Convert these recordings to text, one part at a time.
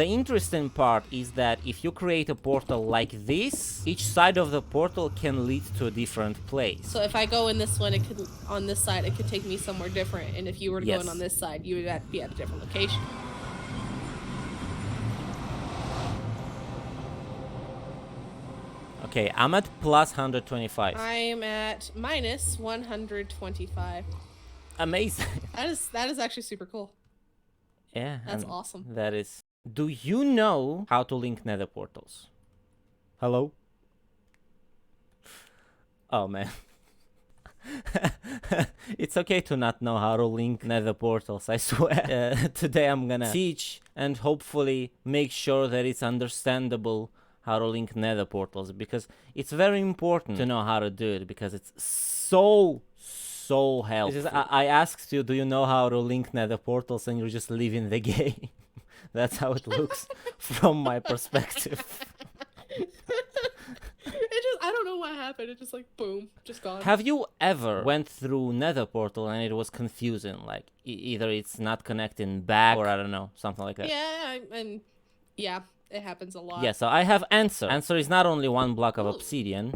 the interesting part is that if you create a portal like this, each side of the portal can lead to a different place. So if I go in this one, it could on this side, it could take me somewhere different. And if you were to go in on this side, you would have to be at a different location. Okay, I'm at plus 125. I'm at minus 125. Amazing. That is actually super cool. Yeah. That's awesome. That is. Do you know how to link nether portals? Hello? Oh man. It's okay to not know how to link nether portals, I swear. Today I'm gonna teach and hopefully make sure that it's understandable how to link nether portals, because it's very important to know how to do it, because it's so helpful. I asked you, do you know how to link nether portals, and you're just leaving the game. That's how it looks from my perspective. I don't know what happened. It just like boom, just gone. Have you ever went through nether portal and it was confusing? Like either it's not connecting back, or I don't know, something like that. Yeah, and yeah, it happens a lot. Yeah, so I have answer. Answer is not only one block of obsidian,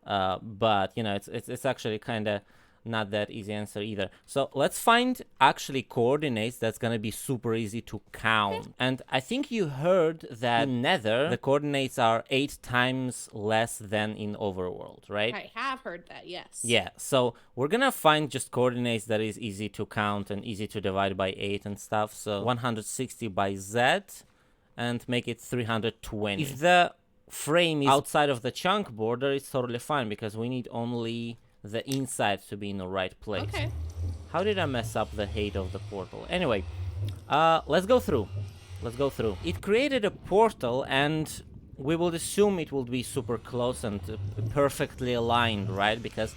but you know, it's actually kind of not that easy answer either. So let's find actually coordinates that's gonna be super easy to count. And I think you heard that in Nether the coordinates are 8 times less than in Overworld, right? I have heard that, yes. Yeah, so we're gonna find just coordinates that is easy to count and easy to divide by 8 and stuff. So 160 by Z and make it 320. If the frame is outside of the chunk border, it's totally fine, because we need only the inside to be in the right place. Okay. How did I mess up the height of the portal? Anyway, let's go through. It created a portal, and we will assume it will be super close and perfectly aligned, right? Because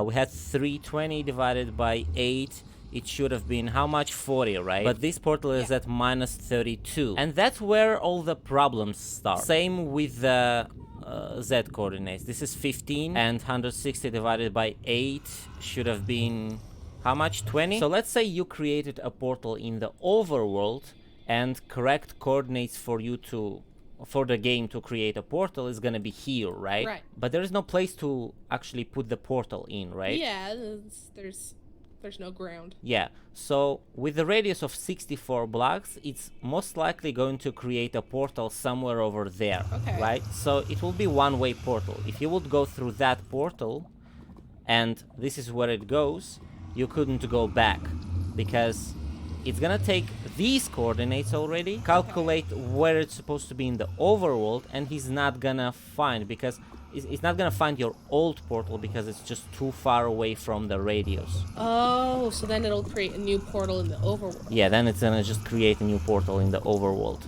we had 320 divided by 8. It should have been how much? 40, right? But this portal is at minus 32. And that's where all the problems start. Same with the Z coordinates. This is 15, and 160 divided by 8 should have been how much? 20? So let's say you created a portal in the overworld, and correct coordinates for the game to create a portal is gonna be here, right? Right. But there is no place to actually put the portal in, right? Yeah, there's no ground. Yeah, so with the radius of 64 blocks, it's most likely going to create a portal somewhere over there, right? So it will be one-way portal. If you would go through that portal, and this is where it goes, you couldn't go back, because it's gonna take these coordinates already, calculate where it's supposed to be in the overworld, and he's not gonna find, because it's not gonna find your old portal, because it's just too far away from the radius. Oh, so then it'll create a new portal in the overworld. Yeah, then it's gonna just create a new portal in the overworld.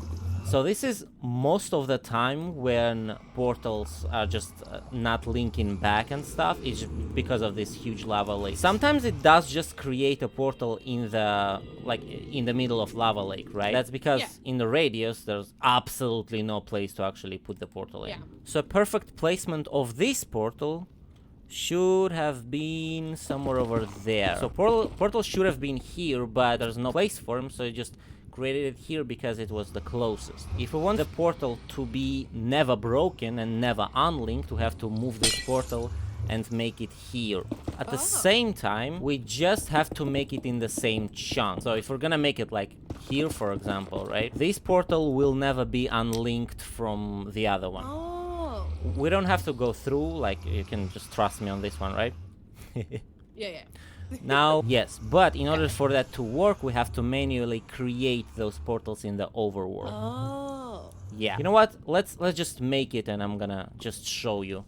So this is most of the time when portals are just not linking back and stuff, is because of this huge lava lake. Sometimes it does just create a portal in the middle of lava lake, right? That's because in the radius there's absolutely no place to actually put the portal in. Yeah. So perfect placement of this portal should have been somewhere over there. So portal should have been here, but there's no place for him, so you just created it here because it was the closest. If we want the portal to be never broken and never unlinked, we have to move this portal and make it here. At the same time, we just have to make it in the same chunk. So if we're gonna make it like here, for example, right? This portal will never be unlinked from the other one. Oh. We don't have to go through, like, you can just trust me on this one, right? Yeah. Now, yes, but in order for that to work, we have to manually create those portals in the overworld. Oh. Yeah. You know what? Let's just make it, and I'm gonna just show you.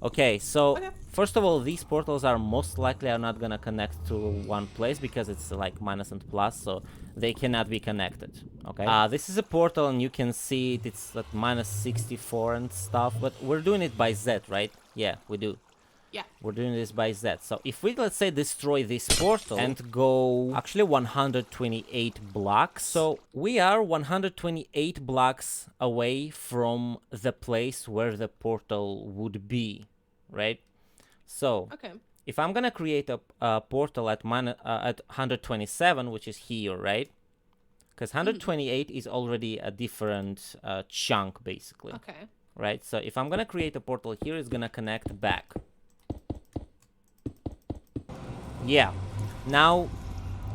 Okay, so first of all, these portals are most likely not gonna connect to one place, because it's like minus and plus, so they cannot be connected. Okay. This is a portal, and you can see it's at minus 64 and stuff, but we're doing it by Z, right? Yeah, we do. Yeah. We're doing this by Z. So if we, let's say, destroy this portal and go actually 128 blocks. So we are 128 blocks away from the place where the portal would be, right? So if I'm gonna create a portal at 127, which is here, right? Because 128 is already a different chunk, basically. Okay. Right? So if I'm gonna create a portal here, it's gonna connect back. Yeah. Now,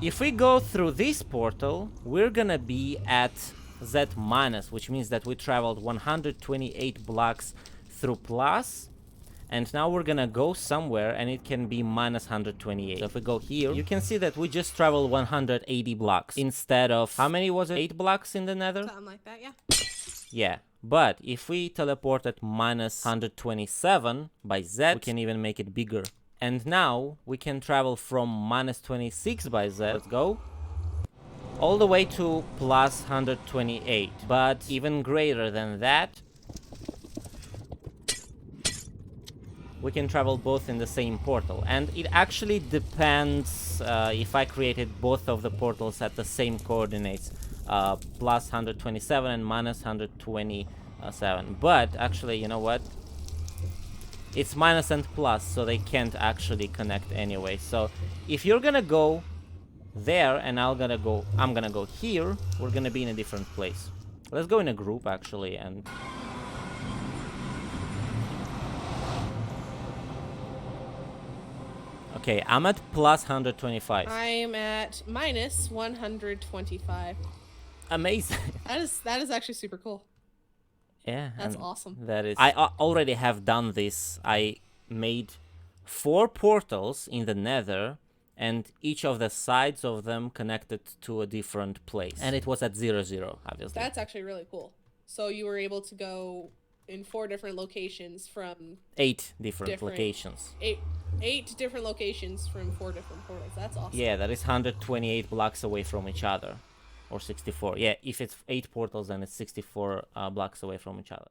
if we go through this portal, we're gonna be at Z minus, which means that we traveled 128 blocks through plus. And now we're gonna go somewhere and it can be minus 128. So if we go here, you can see that we just traveled 180 blocks instead of, how many was it? 8 blocks in the nether? Something like that, yeah. Yeah. But if we teleport at minus 127 by Z, we can even make it bigger. And now we can travel from minus 26 by Z, let's go, all the way to plus 128. But even greater than that, we can travel both in the same portal. And it actually depends if I created both of the portals at the same coordinates, plus 127 and minus 127. But actually, you know what? It's minus and plus, so they can't actually connect anyway. So if you're gonna go there and I'm gonna go here, we're gonna be in a different place. Let's go in a group actually and... Okay, I'm at plus 125. I'm at minus 125. Amazing. That is actually super cool. Yeah. That's awesome. That is. I already have done this. I made 4 portals in the nether, and each of the sides of them connected to a different place. And it was at 0, obviously. That's actually really cool. So you were able to go in 4 different locations from 8 different locations. 8 different locations from 4 different portals. That's awesome. Yeah, that is 128 blocks away from each other. Or 64. Yeah, if it's 8 portals, then it's 64 blocks away from each other.